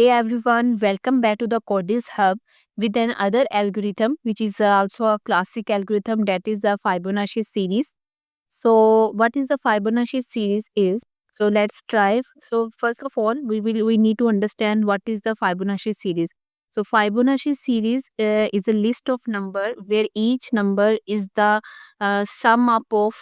Hey everyone, welcome back to the Codis Hub with another algorithm, which is also a classic algorithm, that is the Fibonacci series. So, what is the Fibonacci series is? So let's try. So first of all, we need to understand what is the Fibonacci series. So Fibonacci series is a list of number where each number is the sum up of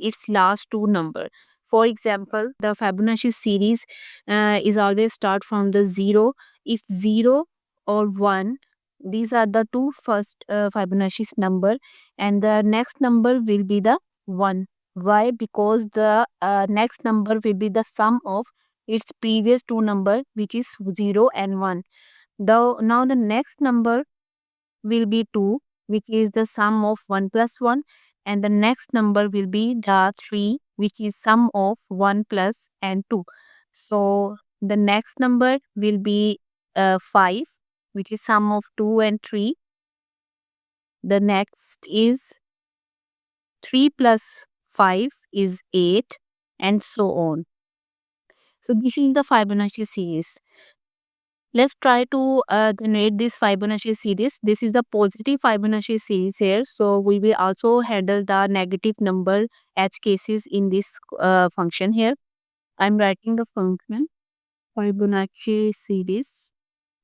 its last two number. For example, the Fibonacci series is always start from the zero. If zero or one, these are the two first Fibonacci number, and the next number will be the one. Why? Because the next number will be the sum of its previous two number, which is 0 and 1. Now the next number will be 2, which is the sum of 1 plus 1, and the next number will be the 3, which is sum of 1 plus and 2. So the next number will be 5, which is sum of 2 and 3. The next is 3 plus 5 is 8, and so on. So this is the Fibonacci series. Let's try to generate this Fibonacci series. This is the positive Fibonacci series here. So we will also handle the negative number edge cases in this function here. I'm writing the function Fibonacci series.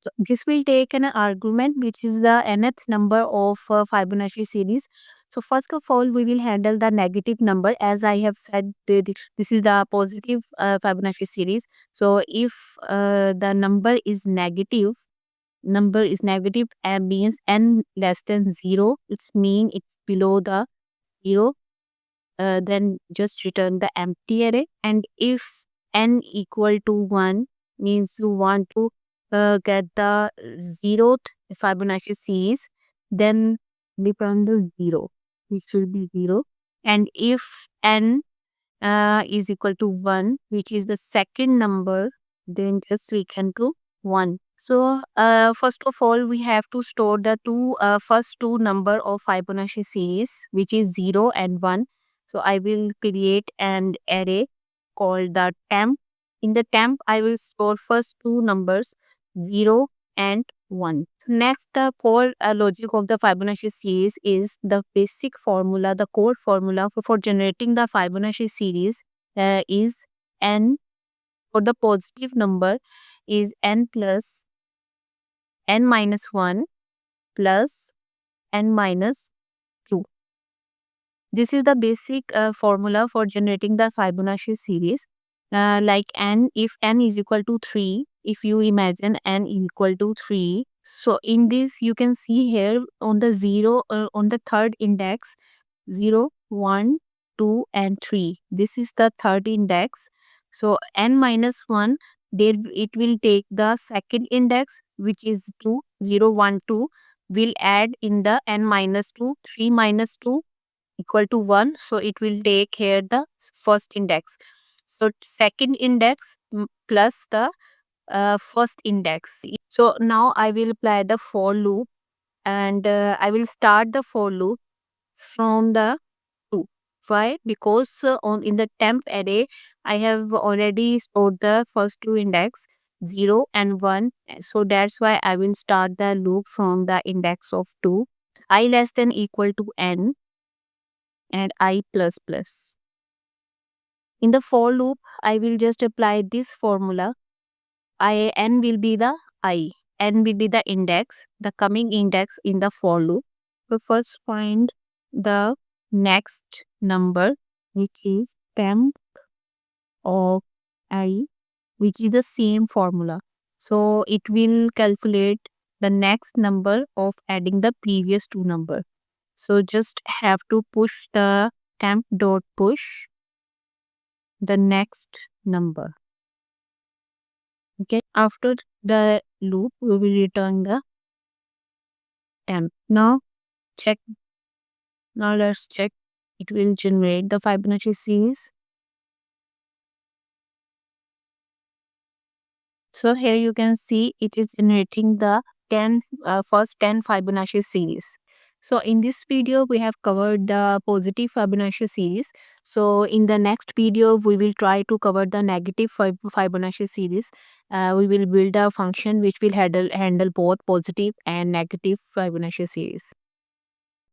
So this will take an argument, which is the nth number of Fibonacci series. So first of all, we will handle the negative number. As I have said, this is the positive Fibonacci series. So if the number is negative and means n less than 0, it means it's below the 0, then just return the empty array. And if n equal to 1, means you want to get the zeroth Fibonacci series, then return the 0, which will be 0. And if n is equal to 1, which is the second number, then just return to 1. So first of all, we have to store the first two number of Fibonacci series, which is 0 and 1. So I will create an array called the temp. In the temp, I will store first two numbers, 0 and 1. Next, the core logic of the Fibonacci series is the basic formula, the core formula for generating the Fibonacci series is n. For the positive number is n plus n minus 1 plus n minus 2. This is the basic formula for generating the Fibonacci series. Like n, if n is equal to 3, if you imagine n equal to 3, so in this you can see here on the 0, on the third index, 0, 1, 2 and 3. This is the third index. So n minus 1, there it will take the second index, which is 2, 0, 1, 2, will add in the n minus 2, 3 minus 2 equal to 1. So it will take here the first index. So second index plus the first index. So now I will apply the for loop, and I will start the for loop from the 2. Why? Because on in the temp array, I have already stored the first two index, 0 and 1. So that's why I will start the loop from the index of 2. I less than equal to n and I plus plus. In the for loop, I will just apply this formula. N will be the I. N will be the index, the coming index in the for loop. So first find the next number, which is temp of I, which is the same formula. So it will calculate the next number of adding the previous two number. So just have to push the temp dot push the next number. Okay, after the loop, we will return the temp. Now check. Now let's check. It will generate the Fibonacci series. So here you can see it is generating the first 10 Fibonacci series. So in this video, we have covered the positive Fibonacci series. So in the next video, we will try to cover the negative Fibonacci series. We will build a function which will handle both positive and negative Fibonacci series.